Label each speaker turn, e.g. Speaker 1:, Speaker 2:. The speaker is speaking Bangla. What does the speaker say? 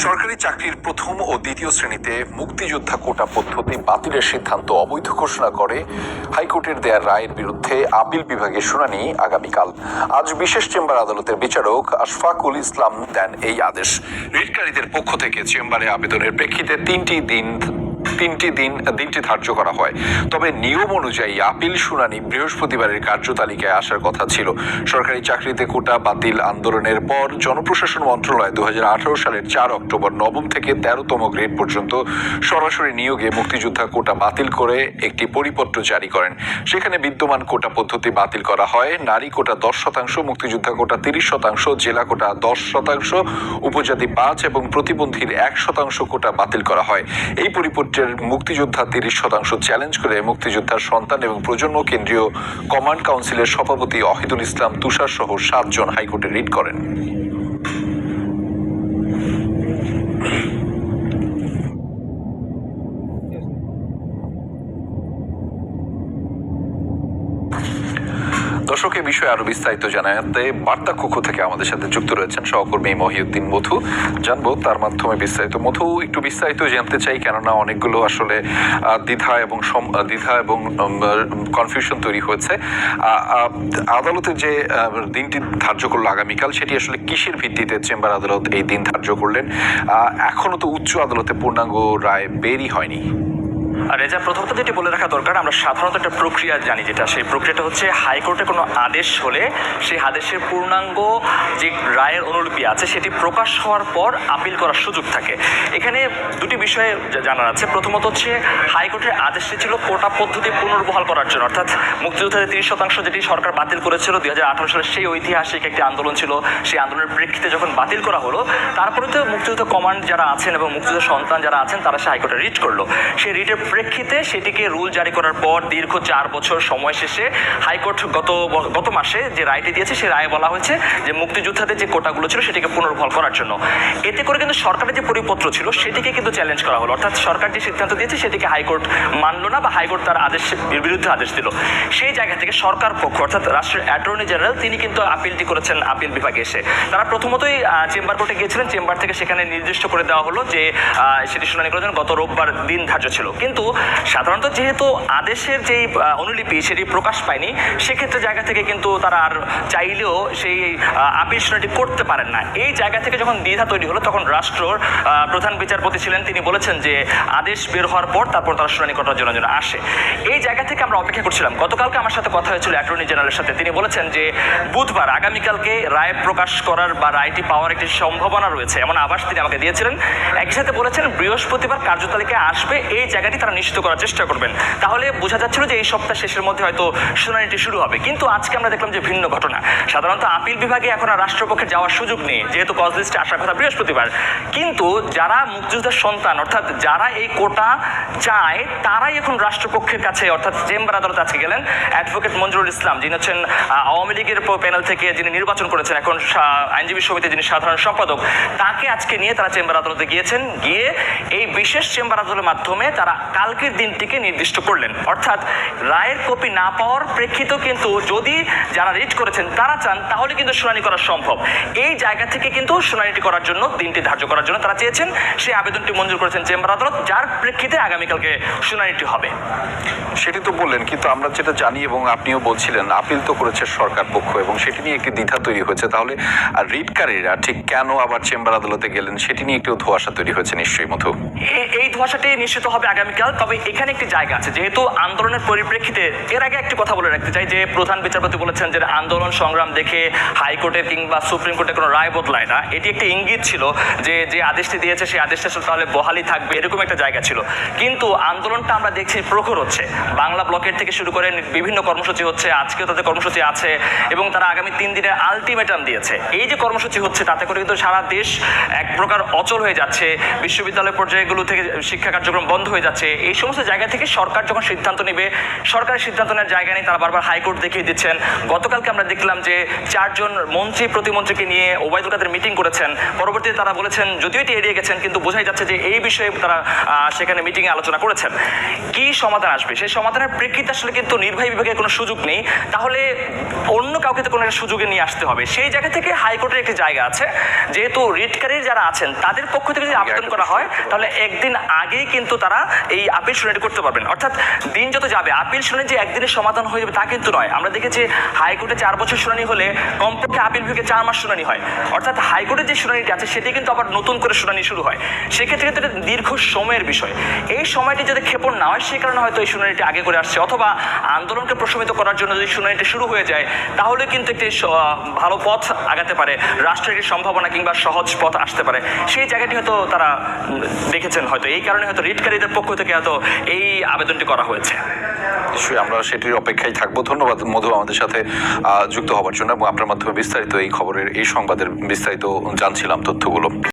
Speaker 1: সরকারি চাকরির প্রথম ও দ্বিতীয় শ্রেণীতে মুক্তিযোদ্ধা কোটা পদ্ধতি বাতিলের সিদ্ধান্ত অবৈধ ঘোষণা করে হাইকোর্টের দেয়া রায়ের বিরুদ্ধে আপিল বিভাগের শুনানি আগামীকাল। আজ বিশেষ চেম্বার আদালতের বিচারক আশফাকুল ইসলাম দেন এই আদেশ। রিটকারীদের পক্ষ থেকে চেম্বারে আবেদনের প্রেক্ষিতে দিনটি ধার্য করা হয়। তবে নিয়ম অনুযায়ী আপিল শুনানি বৃহস্পতিবারের কার্যতালিকায় আসার কথা ছিল। সরকারি চাকরিতে কোটা বাতিল আন্দোলনের পর জনপ্রশাসন মন্ত্রণালয় 2018 সালের 4 অক্টোবর নবম থেকে 13তম গ্রেড পর্যন্ত সরাসরি নিয়োগে মুক্তিযোদ্ধা কোটা বাতিল করে একটি পরিপত্র জারি করেন। সেখানে বিদ্যমান কোটা পদ্ধতি বাতিল করা হয়। নারী কোটা 10%, মুক্তিযোদ্ধা কোটা 30%, জেলা কোটা 10%, উপজাতি 5 এবং প্রতিবন্ধীর 1% কোটা বাতিল করা হয়। এই পরিপত্রের মুক্তিযোদ্ধা 30% চ্যালেঞ্জ করে মুক্তিযোদ্ধার সন্তান এবং প্রজন্ম কেন্দ্রীয় কমান্ড কাউন্সিলের সভাপতি অহিদুল ইসলাম তুষার সহ 7 জন হাইকোর্টে রিট করেন। দর্শক, এই বিষয়ে আরো বিস্তারিত জানাতে বার্তা কক্ষ থেকে আমাদের সাথে যুক্ত রয়েছেন সহকর্মী মহিউদ্দিন মধু। জানবো তার মাধ্যমে বিস্তারিত। মধু, একটু বিস্তারিত জানতে চাই, কেননা অনেকগুলো আসলে দ্বিধা এবং কনফিউশন তৈরি হয়েছে। আদালতে যে দিনটি ধার্য করলো আগামীকাল, সেটি আসলে কিসের ভিত্তিতে চেম্বার আদালত এই দিন ধার্য করলেন? এখনো তো উচ্চ আদালতে পূর্ণাঙ্গ রায় বেরই হয়নি।
Speaker 2: রেজা, প্রথমত যেটি বলে রাখা দরকার, আমরা সাধারণত একটা প্রক্রিয়া জানি, যেটা সেই প্রক্রিয়াটা হচ্ছে হাইকোর্টে কোনো আদেশ হলে সেই আদেশের পূর্ণাঙ্গ যে রায়ের অনুলিপি আছে সেটি প্রকাশ হওয়ার পর আপিল করার সুযোগ থাকে। এখানে দুটি বিষয়ে জানার আছে। প্রথমত হচ্ছে হাইকোর্টের আদেশটি ছিল কোটা পদ্ধতি পুনর্বহাল করার জন্য, অর্থাৎ মুক্তিযোদ্ধাদের 30% যেটি সরকার বাতিল করেছিল 2018 সালে, সেই ঐতিহাসিক একটি আন্দোলন ছিল। সেই আন্দোলনের প্রেক্ষিতে যখন বাতিল করা হলো, তারপরে তো মুক্তিযোদ্ধা কমান্ড যারা আছেন এবং মুক্তিযোদ্ধা সন্তান যারা আছেন তারা সে হাইকোর্টে রিট করলো। সেই রিটের প্রেক্ষিতে সেটিকে রুল জারি করার পর দীর্ঘ 4 বছর সময় শেষে হাইকোর্ট গত মাসে যে রায়টি দিয়েছে, সেই রায়ে বলা হয়েছে যে মুক্তিযোদ্ধাদের যে কোটাগুলো ছিল সেটিকে পুনর্বহাল করার জন্য। এতে করে কিন্তু সরকারের যে পরিপত্র ছিল সেটিকে কিন্তু চ্যালেঞ্জ করা হলো, অর্থাৎ সরকার যে সিদ্ধান্ত দিয়েছে সেটিকে হাইকোর্ট মানলো না বা হাইকোর্ট তার বিরুদ্ধে আদেশ দিল। সেই জায়গা থেকে সরকার পক্ষ অর্থাৎ রাষ্ট্রের অ্যাটর্নি জেনারেল তিনি কিন্তু আপিলটি করেছেন আপিল বিভাগে এসে। তারা প্রথমতই চেম্বার কোর্টে গিয়েছিলেন। চেম্বার থেকে সেখানে নির্দিষ্ট করে দেওয়া হলো যে সেটি শুনানি করার জন্য গত রোববার দিন ধার্য ছিল। কিন্তু সাধারণত যেহেতু আদেশের যেই অনুলিপি সেটি প্রকাশ পায়নি, সেক্ষেত্রে জায়গা থেকে কিন্তু তারা আর চাইলেও সেই আপিল শুনানিটি করতে পারেন না। এই জায়গা থেকে যখন দ্বিধা তৈরি হলো, তখন রাষ্ট্রর প্রধান বিচারপতি ছিলেন, তিনি বলেছেন যে আদেশ বের হওয়ার পর তারপর তারা শুনানি করার জন্য আসে। এই জায়গা থেকে আমরা অপেক্ষা করছিলাম। গতকালকে আমার সাথে কথা হয়েছিল অ্যাটর্নি জেনারেলের সাথে। তিনি বলেছেন যে বুধবার আগামীকালকে রায় প্রকাশ করার বা রায়টি পাওয়ার একটি সম্ভাবনা রয়েছে, এমন আভাস তিনি আমাকে দিয়েছিলেন। একই সাথে বলেছেন বৃহস্পতিবার কার্যতালিকায় আসবে, এই জায়গাটি তারা নিশ্চিত করার চেষ্টা করবেন। তাহলে বোঝা যাচ্ছিল যে এই সপ্তাহ শেষের মধ্যে হয়তো শুনানিটি শুরু হবে। কিন্তু আজকে আমরা দেখলাম যে ভিন্ন ঘটনা। সাধারণত আপিল বিভাগে এখন আর রাষ্ট্রপক্ষে যাওয়ার সুযোগ নেই, যেহেতু কজ লিস্টে আসার কথা বৃহস্পতিবার। কিন্তু যারা মুক্তিযোদ্ধার সন্তান অর্থাৎ যারা এই কোটা চায়, তারাই এখন রাষ্ট্রপক্ষের কাছে অর্থাৎ চেম্বার আদালতে আজকে গেলেন। অ্যাডভোকেট মঞ্জুরুল ইসলাম, যিনি হচ্ছেন আওয়ামী লীগের প্যানেল থেকে যিনি নির্বাচন করেছেন, এখন আইনজীবী সমিতির যিনি সাধারণ সম্পাদক, তাকে আজকে নিয়ে তারা চেম্বার আদালতে গিয়েছেন। গিয়ে এই বিশেষ চেম্বার আদালতের মাধ্যমে তারা কালকের দিনটিকে নির্দিষ্ট করলেন। অর্থাৎ রায়ের কপি না পাওয়ার প্রেক্ষিতেও কিন্তু যদি যারা রিট করেছেন তারা চান, তাহলে কিন্তু শুনানি করা সম্ভব। এই জায়গা থেকে কিন্তু শুনানিটি করার জন্য, দিনটি ধার্য করার জন্য তারা চেয়েছেন। সেই আবেদনটি মঞ্জুর করেছেন চেম্বার আদালত, যার প্রেক্ষিতে আগামীকালকে শুনানিটি হবে।
Speaker 1: সেটি তো বললেন, কিন্তু আমরা যেটা জানি এবং আপনিও বলছিলেন, আপিল তো করেছে সরকার পক্ষ এবং সেটি নিয়ে একটি দ্বিধা তৈরি হয়েছে। তাহলে রিটকারীরা ঠিক কেন আবার চেম্বার আদালতে গেলেন, সেটি নিয়ে একটু ধোঁয়াশা তৈরি হয়েছে নিশ্চয়ই মধু।
Speaker 2: এই ধোঁয়াশাটি নিশ্চিত হবে আগামীকাল। তবে এখানে একটি জায়গা আছে, যেহেতু আন্দোলনের পরিপ্রেক্ষিতে, এর আগে একটি কথা বলে রাখতে চাই যে প্রধান বিচারপতি বলেছেন যে আন্দোলন সংগ্রাম দেখে হাইকোর্টের কিংবা সুপ্রিম কোর্টের কোনো রায় বদলায় না। এটি একটি ইঙ্গিত ছিল যে যে আদেশটি দিয়েছে সেই আদেশটা তাহলে বহালি থাকবে, এরকম একটা জায়গা ছিল। কিন্তু আন্দোলনটা আমরা দেখছি প্রখর হচ্ছে। বাংলা ব্লকের থেকে শুরু করে বিভিন্ন কর্মসূচি হচ্ছে, আজকেও তাদের কর্মসূচি আছে এবং তারা আগামী 3 দিনের আলটিমেটাম দিয়েছে। এই যে কর্মসূচি হচ্ছে, তাতে করে কিন্তু সারা দেশ এক প্রকার অচল হয়ে যাচ্ছে। বিশ্ববিদ্যালয় পর্যায়গুলো থেকে শিক্ষা কার্যক্রম বন্ধ হয়ে যাচ্ছে। হচ্ছে, এই সমস্ত জায়গা থেকে সরকার যখন সিদ্ধান্ত নেবে, সরকারের সিদ্ধান্ত নেওয়ার জায়গা নেই, তারা বারবার হাইকোর্ট দেখিয়ে দিচ্ছেন। গতকালকে আমরা দেখলাম যে 4 জন মন্ত্রী প্রতিমন্ত্রীকে নিয়ে ওবায়দুল কাদের মিটিং করেছেন, পরবর্তীতে তারা বলেছেন, যদিও এটি এড়িয়ে গেছেন কিন্তু বোঝাই যাচ্ছে যে এই বিষয়ে তারা সেখানে মিটিংয়ে আলোচনা করেছেন। কি সমাধান আসবে, সেই সমাধানের প্রেক্ষিতে আসলে কিন্তু নির্বাহী বিভাগের কোনো সুযোগ নেই, তাহলে অন্য কাউকে তো কোনো একটা সুযোগে নিয়ে আসতে হবে। সেই জায়গা থেকে হাইকোর্টের একটি জায়গা আছে, যেহেতু রিটকারীর যারা আছেন তাদের পক্ষ থেকে যদি আবেদন করা হয় তাহলে একদিন আগেই কিন্তু তারা এই আপিল শুনানি করতে পারবেন। অর্থাৎ দিন যত যাবে আপিল শুনানি যে একদিনের সমাধান হয়ে যাবে তা কিন্তু নয়। আমরা দেখেছি হাইকোর্টে 4 বছর শুনানি হলে কমপক্ষে আপিল বিভাগে 4 মাস শুনানি হয়। অর্থাৎ হাইকোর্টের যে শুনানিটি আছে সেটি কিন্তু আবার নতুন করে শুনানি শুরু হয়, সেক্ষেত্রে কিন্তু এটা দীর্ঘ সময়ের বিষয়। এই সময়টি যদি ক্ষেপণ না হয় সেই কারণে হয়তো এই শুনানিটি আগে করে আসছে, অথবা আন্দোলনকে প্রশমিত করার জন্য যদি শুনানিটি শুরু হয়ে যায় তাহলে কিন্তু একটি ভালো পথ আগাতে পারে, রাষ্ট্রের একটি সম্ভাবনা কিংবা সহজ পথ আসতে পারে। সেই জায়গাটি হয়তো তারা দেখেছেন, হয়তো এই কারণে হয়তো রিটকারীদের পক্ষ থেকে হয়তো এই আবেদনটি করা হয়েছে।
Speaker 1: নিশ্চয়ই আমরা সেটির অপেক্ষায় থাকবো। ধন্যবাদ মধু আমাদের সাথে যুক্ত হওয়ার জন্য, এবং আপনার মাধ্যমে বিস্তারিত এই খবরের, এই সংবাদের বিস্তারিত জানছিলাম তথ্যগুলো।